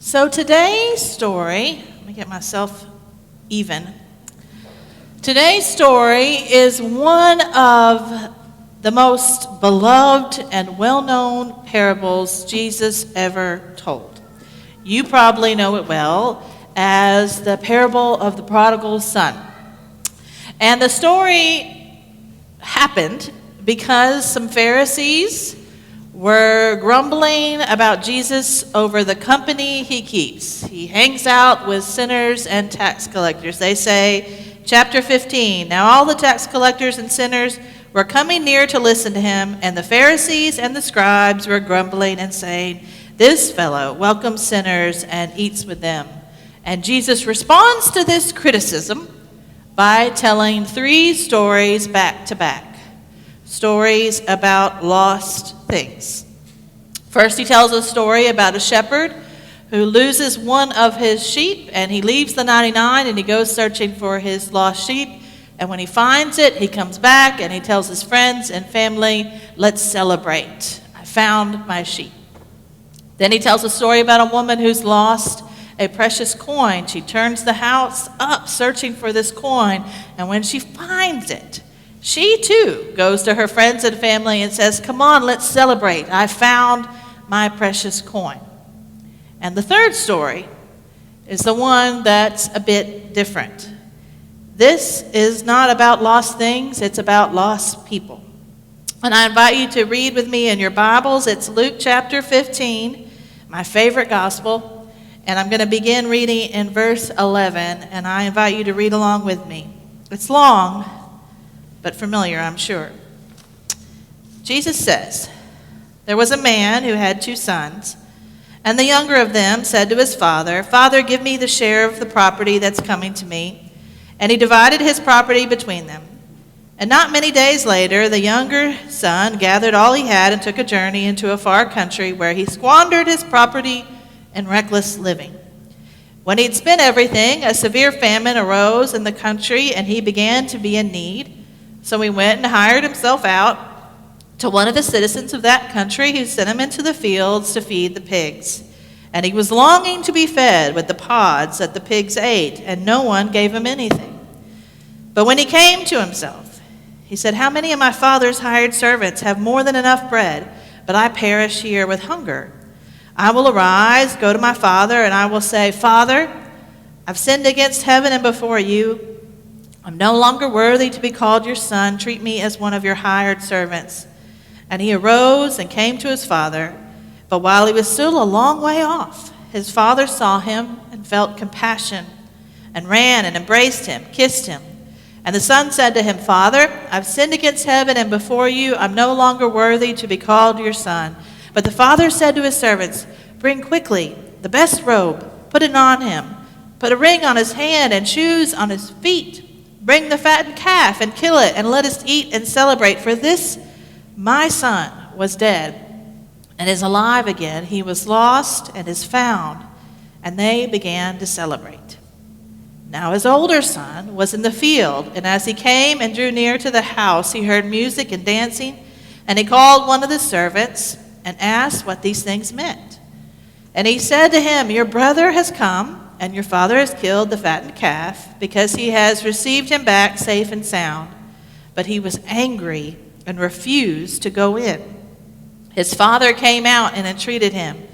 So today's story, let me get myself even. Today's story is one of the most beloved and well-known parables Jesus ever told. You probably know it well as the parable of the prodigal son. And the story happened because some Pharisees were grumbling about Jesus over the company he keeps. He hangs out with sinners and tax collectors. They say, chapter 15, now all the tax collectors and sinners were coming near to listen to him, and the Pharisees and the scribes were grumbling and saying, this fellow welcomes sinners and eats with them. And Jesus responds to this criticism by telling 3 stories back to back. Stories about lost things. First, he tells a story about a shepherd who loses one of his sheep, and he leaves the 99 and he goes searching for his lost sheep. And when he finds it, he comes back and he tells his friends and family, let's celebrate. I found my sheep. Then he tells a story about a woman who's lost a precious coin. She turns the house up searching for this coin, and when she finds it, she too goes to her friends and family and says, come on, let's celebrate. I found my precious coin. And the third story is the one that's a bit different. This is not about lost things, it's about lost people. And I invite you to read with me in your Bibles. It's Luke chapter 15, my favorite gospel. And I'm going to begin reading in verse 11, and I invite you to read along with me. It's long, but familiar, I'm sure. Jesus says, there was a man who had 2 sons, and the younger of them said to his father, Father, give me the share of the property that's coming to me. And he divided his property between them. And not many days later, the younger son gathered all he had and took a journey into a far country where he squandered his property in reckless living. When he'd spent everything, a severe famine arose in the country, and he began to be in need. So he went and hired himself out to one of the citizens of that country, who sent him into the fields to feed the pigs. And he was longing to be fed with the pods that the pigs ate, and no one gave him anything. But when he came to himself, he said, how many of my father's hired servants have more than enough bread, but I perish here with hunger? I will arise, go to my father, and I will say, Father, I've sinned against heaven and before you. I'm no longer worthy to be called your son. Treat me as one of your hired servants. And he arose and came to his father. But while he was still a long way off, his father saw him and felt compassion and ran and embraced him, kissed him. And the son said to him, Father, I've sinned against heaven and before you. I'm no longer worthy to be called your son. But the father said to his servants, bring quickly the best robe, put it on him. Put a ring on his hand and shoes on his feet. Bring the fattened calf and kill it, and let us eat and celebrate. For this, my son, was dead and is alive again. He was lost and is found. And they began to celebrate. Now his older son was in the field, and as he came and drew near to the house, he heard music and dancing. And he called one of the servants and asked what these things meant. And he said to him, your brother has come, and your father has killed the fattened calf, because he has received him back safe and sound. But he was angry and refused to go in. His father came out and entreated him.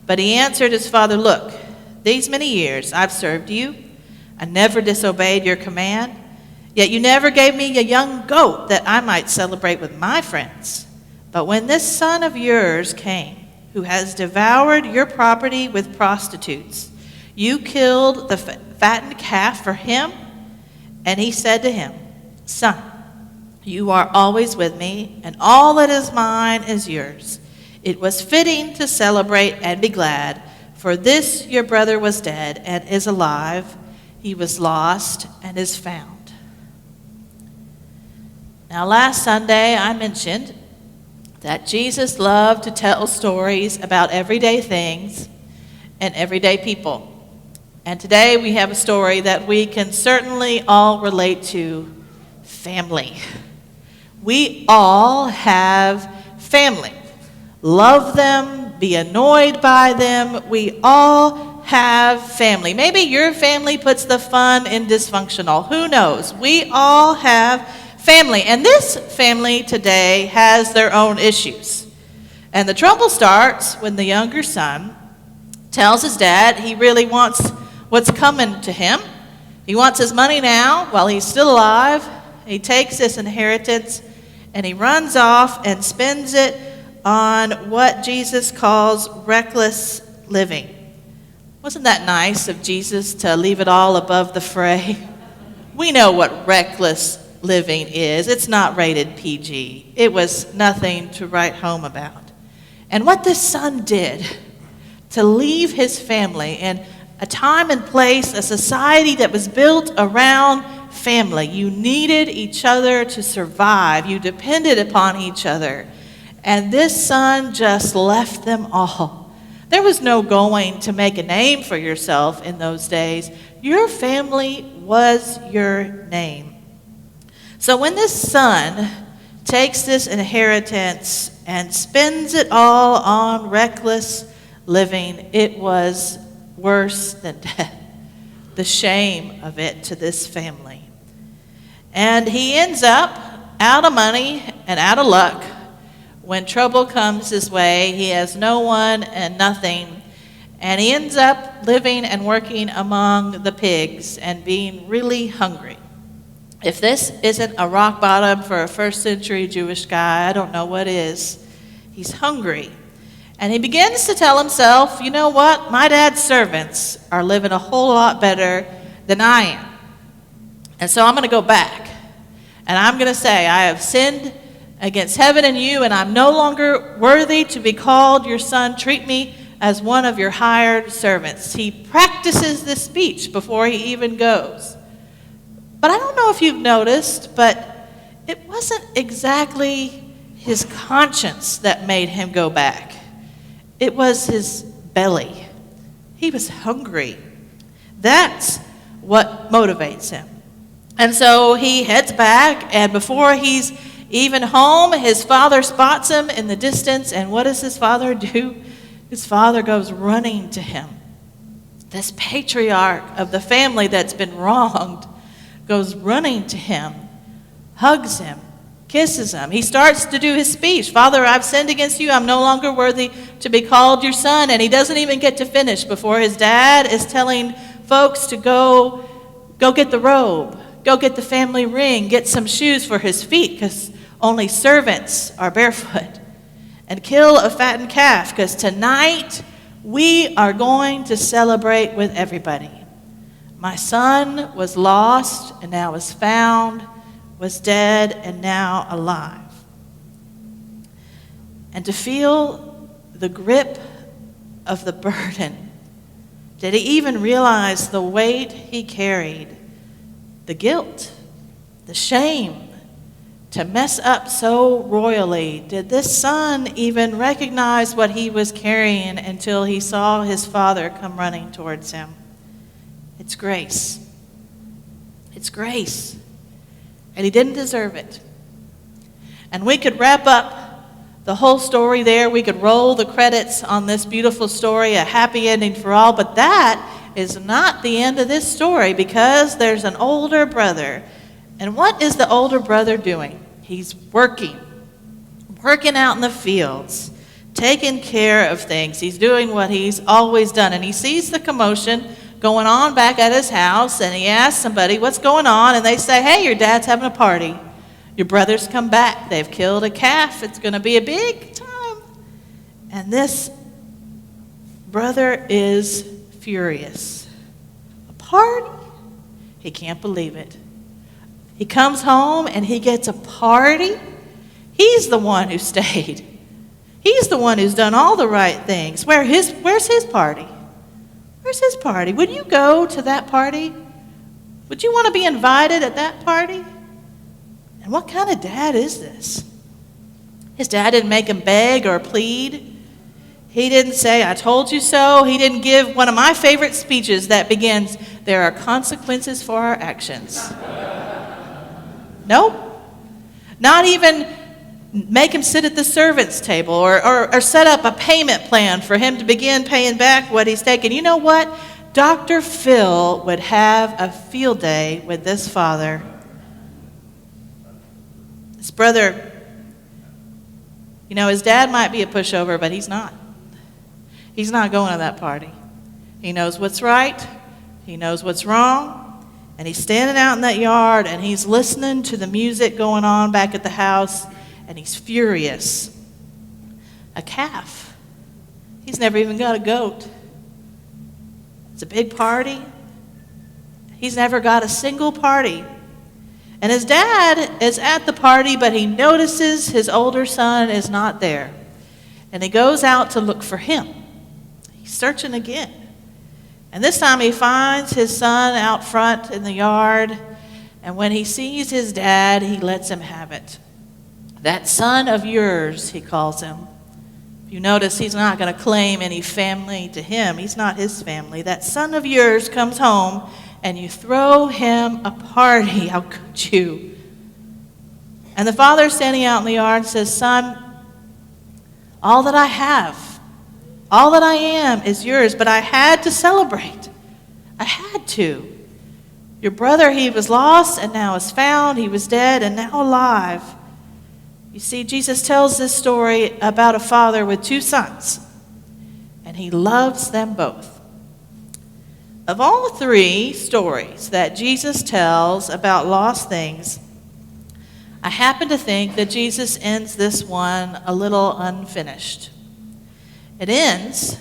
But he answered his father, look, these many years I've served you. I never disobeyed your command. Yet you never gave me a young goat that I might celebrate with my friends. But when this son of yours came, who has devoured your property with prostitutes, you killed the fattened calf for him? And he said to him, Son, you are always with me, and all that is mine is yours. It was fitting to celebrate and be glad, for this your brother was dead and is alive. He was lost and is found. Now, last Sunday I mentioned that Jesus loved to tell stories about everyday things and everyday people. And today we have a story that we can certainly all relate to, family. We all have family. Love them, be annoyed by them. We all have family. Maybe your family puts the fun in dysfunctional. Who knows? We all have family. And this family today has their own issues. And the trouble starts when the younger son tells his dad he really wants what's coming to him. He wants his money now while he's still alive. He takes this inheritance and he runs off and spends it on what Jesus calls reckless living. Wasn't that nice of Jesus to leave it all above the fray? We know what reckless living is. It's not rated PG. It was nothing to write home about. And what this son did to leave his family in a time and place, a society that was built around family. You needed each other to survive. You depended upon each other. And this son just left them all. There was no going to make a name for yourself in those days. Your family was your name. So when this son takes this inheritance and spends it all on reckless living, it was worse than death. The shame of it to this family. And he ends up out of money and out of luck. When trouble comes his way, he has no one and nothing, and he ends up living and working among the pigs and being really hungry. If this isn't a rock bottom for a first century Jewish guy, I don't know what is. He's hungry. And he begins to tell himself, you know what? My dad's servants are living a whole lot better than I am. And so I'm going to go back. And I'm going to say, I have sinned against heaven and you, and I'm no longer worthy to be called your son. Treat me as one of your hired servants. He practices this speech before he even goes. But I don't know if you've noticed, but it wasn't exactly his conscience that made him go back. It was his belly. He was hungry. That's what motivates him. And so he heads back, and before he's even home, his father spots him in the distance, and what does his father do? His father goes running to him. This patriarch of the family that's been wronged goes running to him, hugs him, kisses him. He starts to do his speech. Father, I've sinned against you. I'm no longer worthy to be called your son. And he doesn't even get to finish before his dad is telling folks to go get the robe, go get the family ring, get some shoes for his feet, because only servants are barefoot, and kill a fattened calf, because tonight we are going to celebrate with everybody. My son was lost and now is found, was dead and now alive. And to feel the grip of the burden, did he even realize the weight he carried, the guilt, the shame, to mess up so royally? Did this son even recognize what he was carrying until he saw his father come running towards him? It's grace. It's grace. And he didn't deserve it. And we could wrap up the whole story there. We could roll the credits on this beautiful story, a happy ending for all. But that is not the end of this story, because there's an older brother. And what is the older brother doing? He's working out in the fields, taking care of things. He's doing what he's always done. And he sees the commotion going on back at his house, and he asks somebody, what's going on? And they say, hey, your dad's having a party. Your brother's come back. They've killed a calf. It's going to be a big time. And this brother is furious. A party? He can't believe it. He comes home and he gets a party. He's the one who stayed. He's the one who's done all the right things. Where's his party? Where's his party? Would you go to that party? Would you want to be invited at that party? And what kind of dad is this? His dad didn't make him beg or plead. He didn't say, I told you so. He didn't give one of my favorite speeches that begins, there are consequences for our actions. Nope. Not even make him sit at the servants' table or set up a payment plan for him to begin paying back what he's taken. You know what? Dr. Phil would have a field day with this father. His brother, his dad might be a pushover, but he's not. He's not going to that party. He knows what's right. He knows what's wrong. And he's standing out in that yard, and he's listening to the music going on back at the house, and he's furious. A calf. He's never even got a goat. It's a big party. He's never got a single party. And his dad is at the party, but he notices his older son is not there. And he goes out to look for him. He's searching again. And this time he finds his son out front in the yard, and when he sees his dad, he lets him have it. That son of yours, he calls him. If you notice, he's not going to claim any family to him. He's not his family. That son of yours comes home, and you throw him a party. How could you? And the father standing out in the yard says, "Son, all that I have, all that I am is yours, but I had to celebrate. I had to. Your brother, he was lost and now is found. He was dead and now alive." You see, Jesus tells this story about a father with two sons, and he loves them both. Of all three stories that Jesus tells about lost things, I happen to think that Jesus ends this one a little unfinished. It ends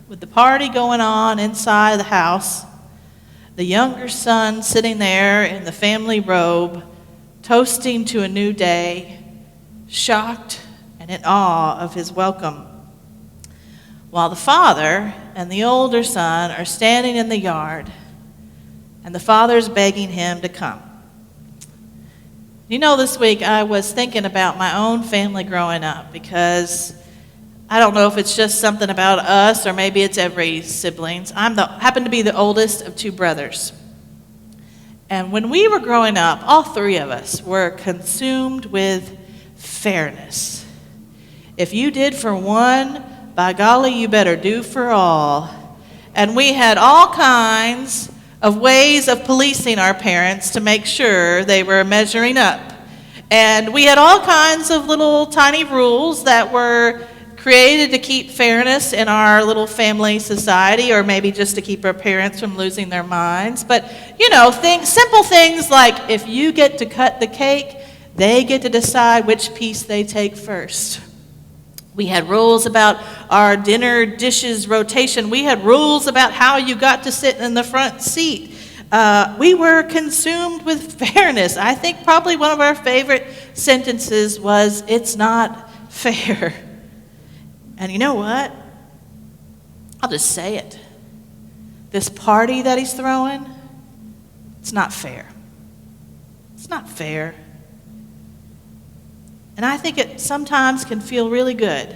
with the party going on inside the house, the younger son sitting there in the family robe, toasting to a new day, shocked and in awe of his welcome, while the father and the older son are standing in the yard, and the father's begging him to come. This week I was thinking about my own family growing up, because I don't know if it's just something about us or maybe it's every siblings. Happen to be the oldest of two brothers. And when we were growing up, all three of us were consumed with fairness. If you did for one, by golly, you better do for all. And we had all kinds of ways of policing our parents to make sure they were measuring up. And we had all kinds of little tiny rules that were created to keep fairness in our little family society, or maybe just to keep our parents from losing their minds. But, simple things like if you get to cut the cake, they get to decide which piece they take first. We had rules about our dinner dishes rotation. We had rules about how you got to sit in the front seat. We were consumed with fairness. I think probably one of our favorite sentences was, "It's not fair." And you know what? I'll just say it. This party that he's throwing, it's not fair. It's not fair. And I think it sometimes can feel really good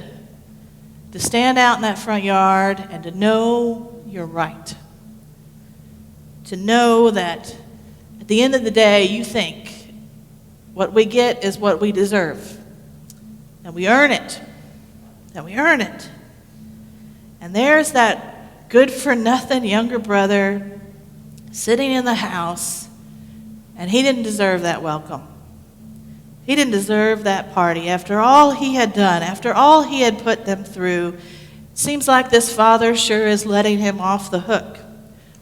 to stand out in that front yard and to know you're right. To know that at the end of the day, you think what we get is what we deserve. And we earn it. And we earn it. And there's that good-for-nothing younger brother sitting in the house, and he didn't deserve that welcome. He didn't deserve that party. After all he had done, after all he had put them through, it seems like this father sure is letting him off the hook.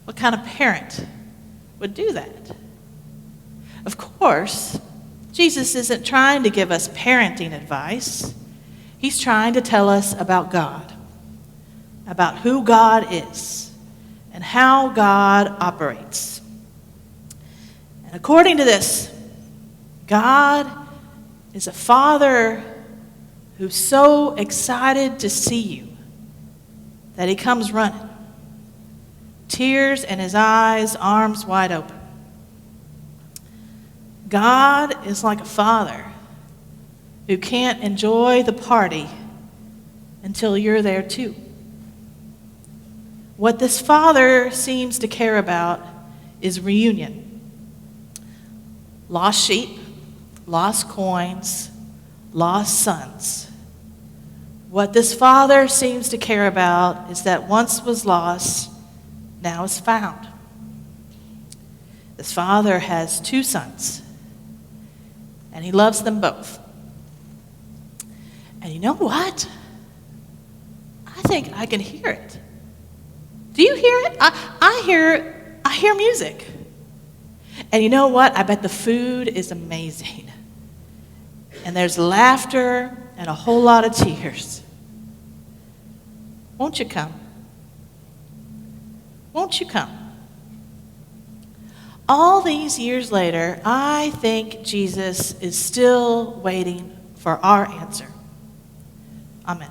What kind of parent would do that? Of course, Jesus isn't trying to give us parenting advice. He's trying to tell us about God, about who God is, and how God operates. And according to this, God is a father who's so excited to see you that he comes running, tears in his eyes, arms wide open. God is like a father who can't enjoy the party until you're there too. What this father seems to care about is reunion. Lost sheep, lost coins, lost sons. What this father seems to care about is that once was lost, now is found. This father has 2 sons, and he loves them both. And you know what? I think I can hear it. Do you hear it? I hear music. And you know what? I bet the food is amazing. And there's laughter and a whole lot of tears. Won't you come? Won't you come? All these years later, I think Jesus is still waiting for our answer. Amen.